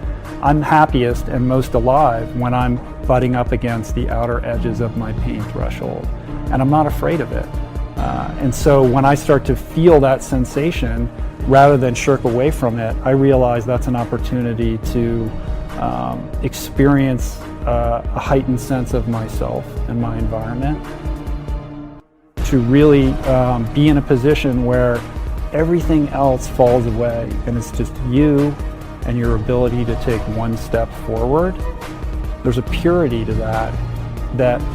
I'm happiest and most alive when I'm butting up against the outer edges of my pain threshold. And I'm not afraid of it. And so when I start to feel that sensation, rather than shirk away from it, I realize that's an opportunity to experience a heightened sense of myself and my environment, to really be in a position where everything else falls away and it's just you and your ability to take one step forward. There's a purity to that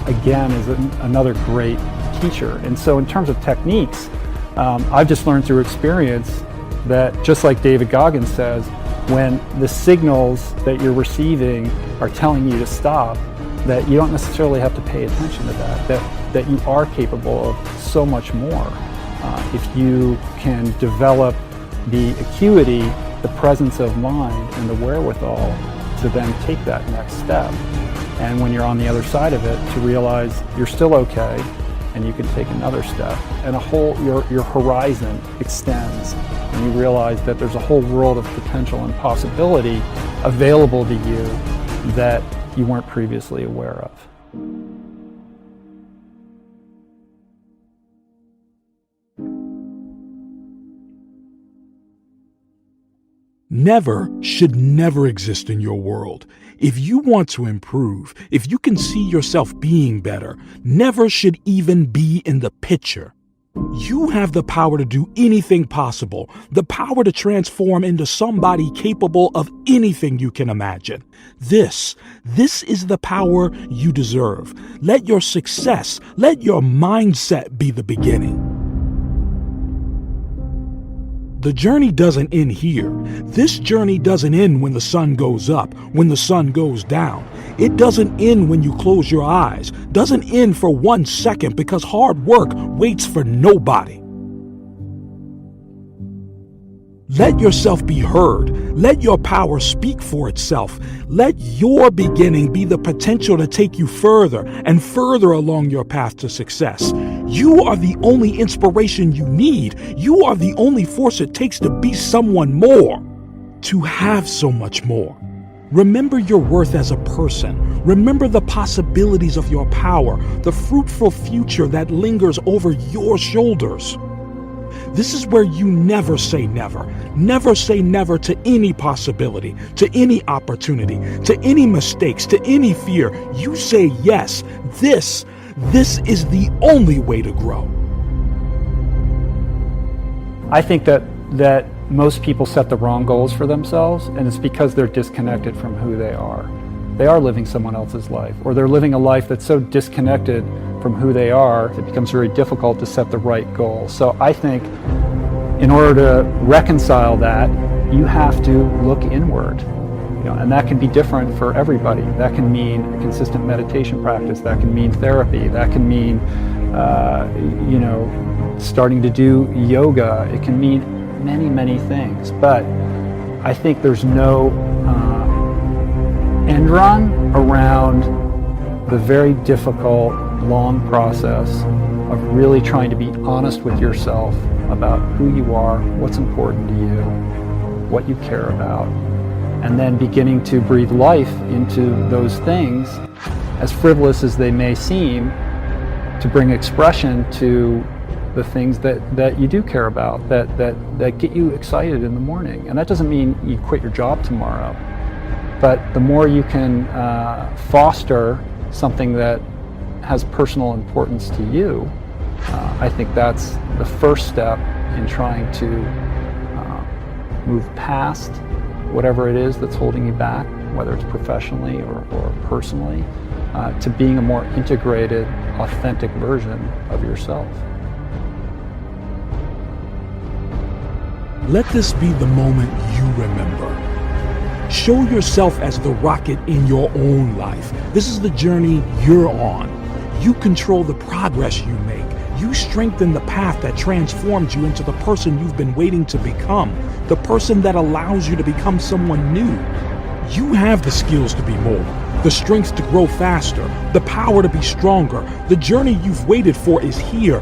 again is another great teacher. And so in terms of techniques, I've just learned through experience that, just like David Goggins says, when the signals that you're receiving are telling you to stop, that you don't necessarily have to pay attention to that you are capable of so much more. If you can develop the acuity, the presence of mind, and the wherewithal to then take that next step. And when you're on the other side of it, to realize you're still okay and you can take another step, and your horizon extends, and you realize that there's a whole world of potential and possibility available to you that you weren't previously aware of. Never should never exist in your world. If you want to improve, if you can see yourself being better, never should even be in the picture. You have the power to do anything possible, the power to transform into somebody capable of anything you can imagine. This is the power you deserve. Let your success, let your mindset be the beginning. The journey doesn't end here. This journey doesn't end when the sun goes up, when the sun goes down. It doesn't end when you close your eyes. Doesn't end for 1 second, because hard work waits for nobody. Let yourself be heard. Let your power speak for itself. Let your beginning be the potential to take you further and further along your path to success. You are the only inspiration you need. You are the only force it takes to be someone more, to have so much more. Remember your worth as a person. Remember the possibilities of your power, the fruitful future that lingers over your shoulders. This is where you never say never. Never say never to any possibility, to any opportunity, to any mistakes, to any fear. You say yes. This is the only way to grow. I think that most people set the wrong goals for themselves, and it's because they're disconnected from who they are. They are living someone else's life, or they're living a life that's so disconnected from who they are, it becomes very difficult to set the right goal. So I think in order to reconcile that, you have to look inward. And that can be different for everybody. That can mean a consistent meditation practice. That can mean therapy. That can mean, starting to do yoga. It can mean many, many things. But I think there's no end run around the very difficult, long process of really trying to be honest with yourself about who you are, what's important to you, what you care about, and then beginning to breathe life into those things, as frivolous as they may seem, to bring expression to the things that you do care about, that get you excited in the morning. And that doesn't mean you quit your job tomorrow, but the more you can foster something that has personal importance to you, I think that's the first step in trying to move past whatever it is that's holding you back, whether it's professionally or personally, to being a more integrated, authentic version of yourself. Let this be the moment you remember. Show yourself as the rocket in your own life. This is the journey you're on. You control the progress you make. You strengthen the path that transforms you into the person you've been waiting to become, the person that allows you to become someone new. You have the skills to be more, the strength to grow faster, the power to be stronger. The journey you've waited for is here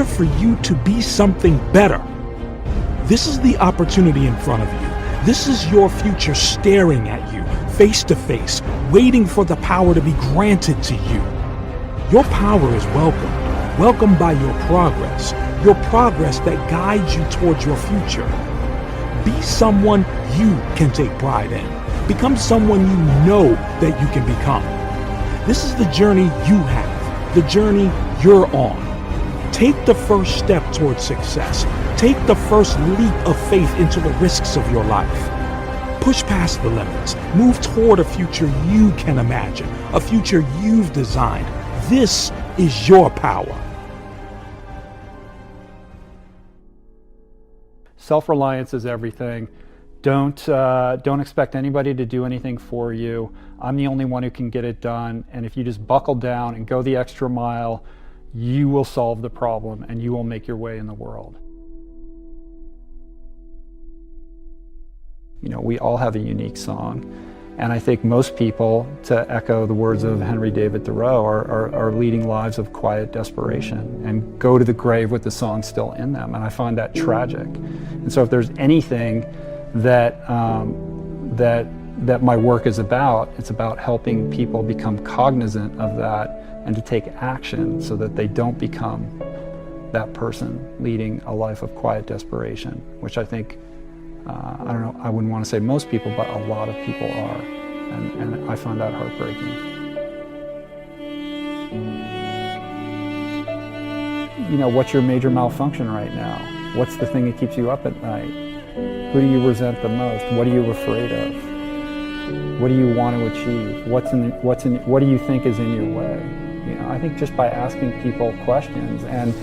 for you to be something better. This is the opportunity in front of you. This is your future staring at you, face to face, waiting for the power to be granted to you. Your power is welcome. welcomed by your progress that guides you towards your future. Be someone you can take pride in. Become someone you know that you can become. This is the journey you have, the journey you're on. Take the first step towards success. Take the first leap of faith into the risks of your life. Push past the limits. Move toward a future you can imagine, a future you've designed. This is your power. Self-reliance is everything. Don't expect anybody to do anything for you. I'm the only one who can get it done. And if you just buckle down and go the extra mile, you will solve the problem and you will make your way in the world. You know, we all have a unique song. And I think most people, to echo the words of Henry David Thoreau, are leading lives of quiet desperation and go to the grave with the song still in them. And I find that tragic. And so if there's anything that my work is about, it's about helping people become cognizant of that and to take action so that they don't become that person leading a life of quiet desperation, which I think, I don't know, I wouldn't want to say most people, but a lot of people are. And I find that heartbreaking. You know, what's your major malfunction right now? What's the thing that keeps you up at night? Who do you resent the most? What are you afraid of? What do you want to achieve? What do you think is in your way? You know, I think just by asking people questions and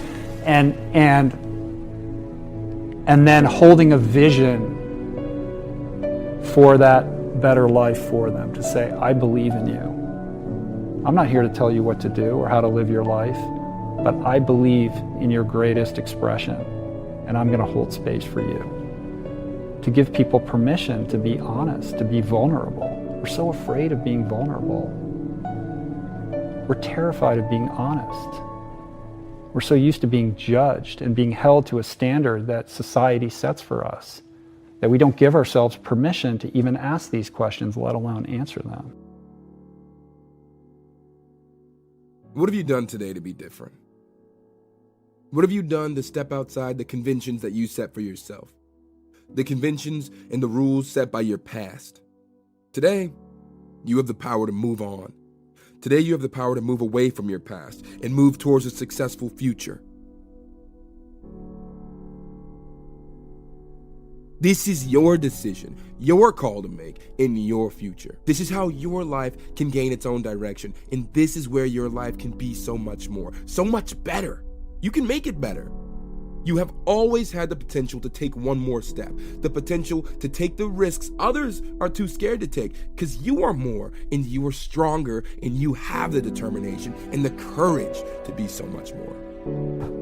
then holding a vision for that better life for them, to say, I believe in you. I'm not here to tell you what to do or how to live your life, but I believe in your greatest expression, and I'm going to hold space for you. To give people permission to be honest, to be vulnerable. We're so afraid of being vulnerable. We're terrified of being honest. We're so used to being judged and being held to a standard that society sets for us that we don't give ourselves permission to even ask these questions, let alone answer them. What have you done today to be different? What have you done to step outside the conventions that you set for yourself? The conventions and the rules set by your past. Today, you have the power to move on. Today, you have the power to move away from your past and move towards a successful future. This is your decision, your call to make in your future. This is how your life can gain its own direction, and this is where your life can be so much more, so much better. You can make it better. You have always had the potential to take one more step, the potential to take the risks others are too scared to take, because you are more and you are stronger and you have the determination and the courage to be so much more.